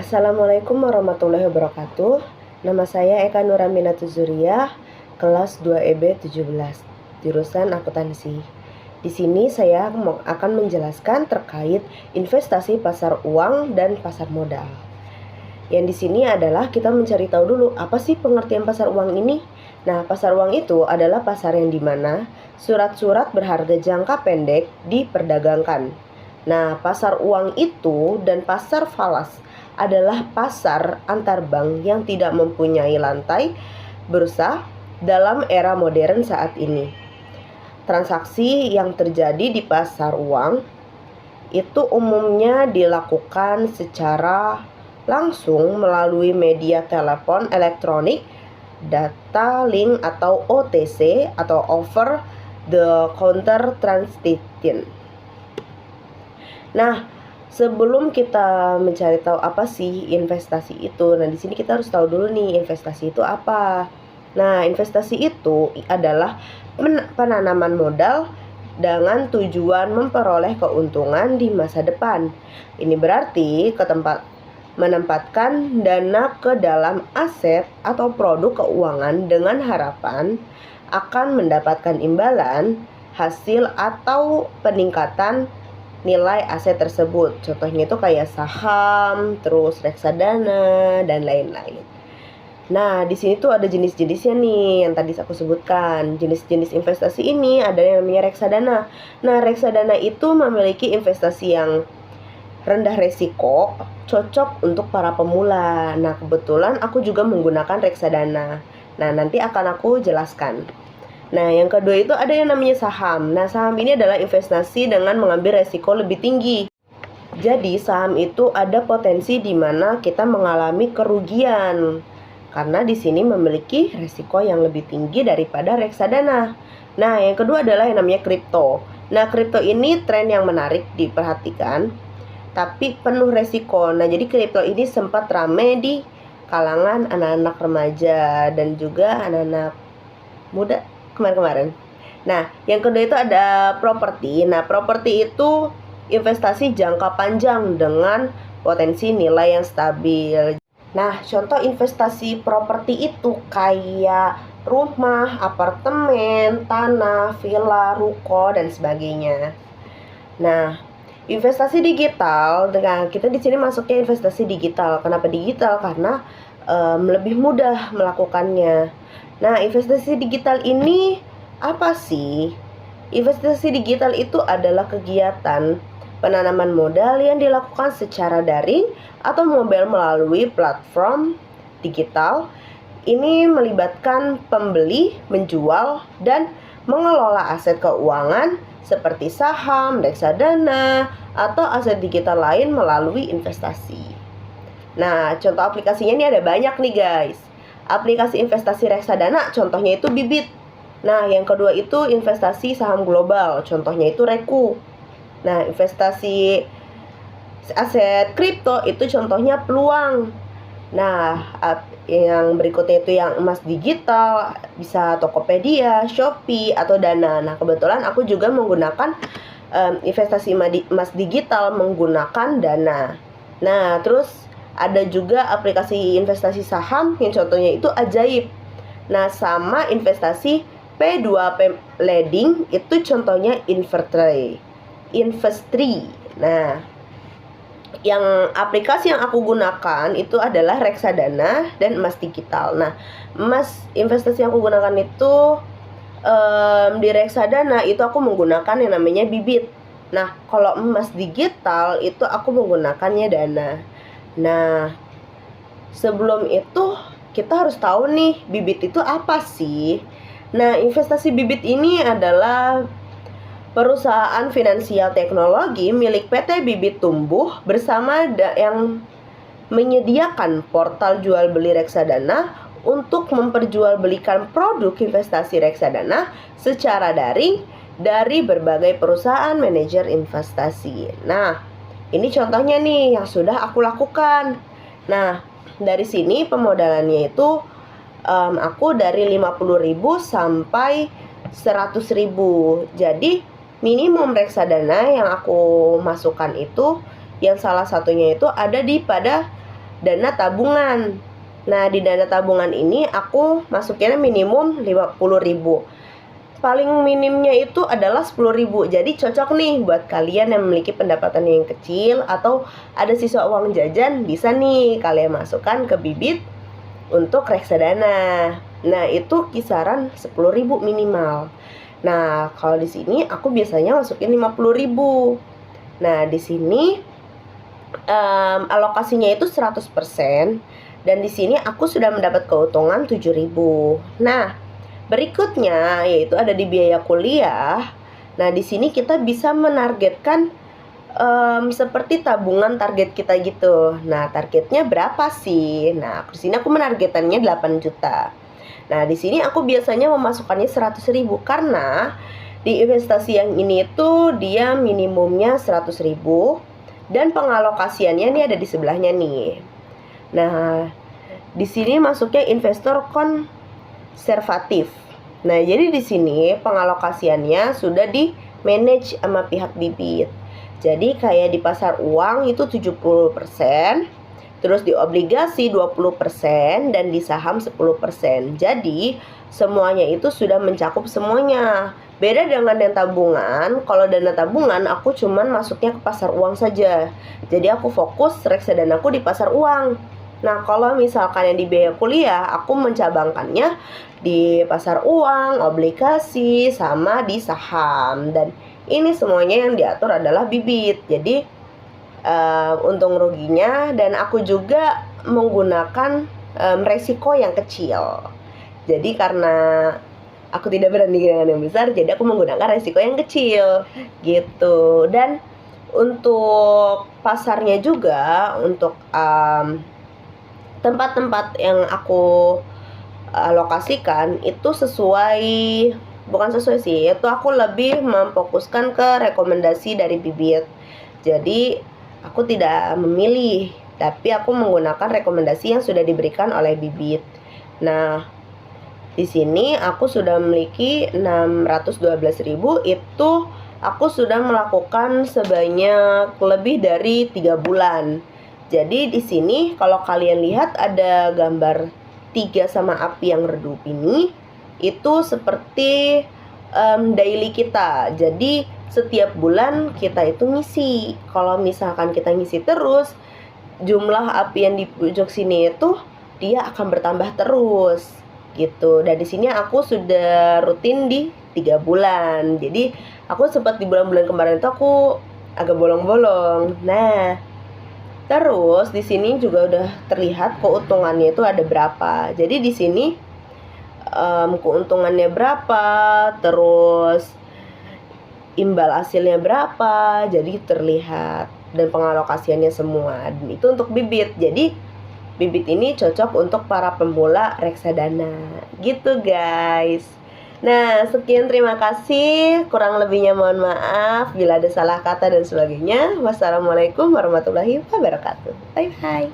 Assalamualaikum warahmatullahi wabarakatuh. Nama saya Eka Nuraminatul Zuriyah, kelas 2 EB 17, jurusan akuntansi. Di sini saya akan menjelaskan terkait investasi pasar uang dan pasar modal. Yang di sini adalah kita mencari tahu dulu apa sih pengertian pasar uang ini. Nah, pasar uang itu adalah pasar yang dimana surat-surat berharga jangka pendek diperdagangkan. Nah, pasar uang itu dan pasar falas adalah pasar antar bank yang tidak mempunyai lantai bursa dalam era modern saat ini. Transaksi yang terjadi di pasar uang itu umumnya dilakukan secara langsung melalui media telepon elektronik, data link atau OTC atau over the counter transaction. Nah, sebelum kita mencari tahu apa sih investasi itu, nah di sini kita harus tahu dulu nih investasi itu apa. Nah, investasi itu adalah penanaman modal dengan tujuan memperoleh keuntungan di masa depan. Ini berarti menempatkan dana ke dalam aset atau produk keuangan dengan harapan akan mendapatkan imbalan, hasil atau peningkatan nilai aset tersebut. Contohnya itu kayak saham, terus reksadana dan lain-lain. Nah, di sini tuh ada jenis-jenisnya nih yang tadi aku sebutkan. Jenis-jenis investasi ini ada yang namanya reksadana. Nah, reksadana itu memiliki investasi yang rendah resiko, cocok untuk para pemula. Nah, kebetulan aku juga menggunakan reksadana. Nah, nanti akan aku jelaskan. Nah, yang kedua itu ada yang namanya saham. Nah, saham ini adalah investasi dengan mengambil resiko lebih tinggi. Jadi, saham itu ada potensi di mana kita mengalami kerugian karena di sini memiliki resiko yang lebih tinggi daripada reksadana. Nah, yang kedua adalah yang namanya kripto. Nah, kripto ini tren yang menarik diperhatikan, tapi penuh resiko. Nah, jadi kripto ini sempat ramai di kalangan anak-anak remaja dan juga anak-anak muda kemarin-kemarin. Nah, yang kedua itu ada properti. Nah, properti itu investasi jangka panjang dengan potensi nilai yang stabil. Nah, contoh investasi properti itu kayak rumah, apartemen, tanah, villa, ruko, dan sebagainya. Nah, investasi digital, dengan kita di sini masuknya investasi digital. Kenapa digital? Karena lebih mudah melakukannya. Nah, investasi digital ini apa sih? Investasi digital itu adalah kegiatan penanaman modal yang dilakukan secara daring atau mobile melalui platform digital. Ini melibatkan pembeli, menjual, dan mengelola aset keuangan seperti saham, reksadana, atau aset digital lain melalui investasi. Nah, contoh aplikasinya ini ada banyak nih guys. Aplikasi investasi reksadana contohnya itu Bibit. Nah, yang kedua itu investasi saham global, contohnya itu Reku. Nah, investasi aset kripto itu contohnya Peluang. Nah, yang berikutnya itu yang emas digital, bisa Tokopedia, Shopee, atau Dana. Nah, kebetulan aku juga menggunakan investasi emas digital menggunakan Dana. Nah, terus ada juga aplikasi investasi saham yang contohnya itu Ajaib. Nah, sama investasi P2P Lending itu contohnya Investri. Nah, yang aplikasi yang aku gunakan itu adalah reksadana dan emas digital. Nah, investasi yang aku gunakan itu di reksadana itu aku menggunakan yang namanya Bibit. Nah, kalau emas digital itu aku menggunakannya Dana. Nah, sebelum itu kita harus tahu nih Bibit itu apa sih? Nah, investasi Bibit ini adalah perusahaan finansial teknologi milik PT Bibit Tumbuh bersama yang menyediakan portal jual beli reksadana untuk memperjualbelikan produk investasi reksadana secara daring dari berbagai perusahaan manajer investasi. Nah, ini contohnya nih yang sudah aku lakukan. Nah, dari sini pemodalannya itu aku dari 50.000 sampai 100.000. Jadi minimum reksadana yang aku masukkan itu yang salah satunya itu ada pada dana tabungan. Nah, di dana tabungan ini aku masukinnya minimum 50.000. Paling minimnya itu adalah 10.000. Jadi cocok nih buat kalian yang memiliki pendapatan yang kecil atau ada sisa uang jajan, bisa nih kalian masukkan ke Bibit untuk reksadana. Nah, itu kisaran 10.000 minimal. Nah, kalau di sini aku biasanya masukin 50.000. Nah, di sini alokasinya itu 100%, dan di sini aku sudah mendapat keuntungan 7.000. Nah, berikutnya yaitu ada di biaya kuliah. Nah, di sini kita bisa menargetkan seperti tabungan target kita gitu. Nah, targetnya berapa sih? Nah, di sini aku menargetannya 8 juta. Nah, di sini aku biasanya memasukkannya 100.000 karena di investasi yang ini tuh dia minimumnya 100.000 dan pengalokasiannya ini ada di sebelahnya nih. Nah, di sini masuknya investor konservatif. Nah, jadi di sini pengalokasiannya sudah di manage sama pihak Bibit. Jadi kayak di pasar uang itu 70%, terus di obligasi 20%, dan di saham 10%. Jadi semuanya itu sudah mencakup semuanya. Beda dengan dana tabungan. Kalau dana tabungan aku cuman masuknya ke pasar uang saja. Jadi aku fokus reksadanaku di pasar uang. Nah, kalau misalkan yang di biaya kuliah, aku mencabangkannya di pasar uang, obligasi, sama di saham. Dan ini semuanya yang diatur adalah Bibit. Jadi untung ruginya, dan aku juga menggunakan resiko yang kecil. Jadi karena aku tidak berani dengan yang besar, jadi aku menggunakan resiko yang kecil gitu. Dan untuk pasarnya juga, untuk tempat-tempat yang aku alokasikan itu bukan sesuai sih, itu aku lebih memfokuskan ke rekomendasi dari Bibit. Jadi aku tidak memilih, tapi aku menggunakan rekomendasi yang sudah diberikan oleh Bibit. Nah, di sini aku sudah memiliki 612.000, itu aku sudah melakukan sebanyak lebih dari 3 bulan. Jadi di sini kalau kalian lihat ada gambar 3 sama api yang redup ini, itu seperti daily kita. Jadi setiap bulan kita itu ngisi. Kalau misalkan kita ngisi terus, jumlah api yang di pojok sini itu dia akan bertambah terus gitu. Dan di sini aku sudah rutin di 3 bulan. Jadi aku sempat di bulan-bulan kemarin itu aku agak bolong-bolong. Nah, terus di sini juga udah terlihat keuntungannya itu ada berapa. Jadi di sini keuntungannya berapa, terus imbal hasilnya berapa, jadi terlihat, dan pengalokasiannya semua. Dan itu untuk Bibit. Jadi Bibit ini cocok untuk para pemula reksadana gitu guys. Nah, sekian, terima kasih. Kurang lebihnya mohon maaf bila ada salah kata dan sebagainya. Wassalamualaikum warahmatullahi wabarakatuh. Bye bye.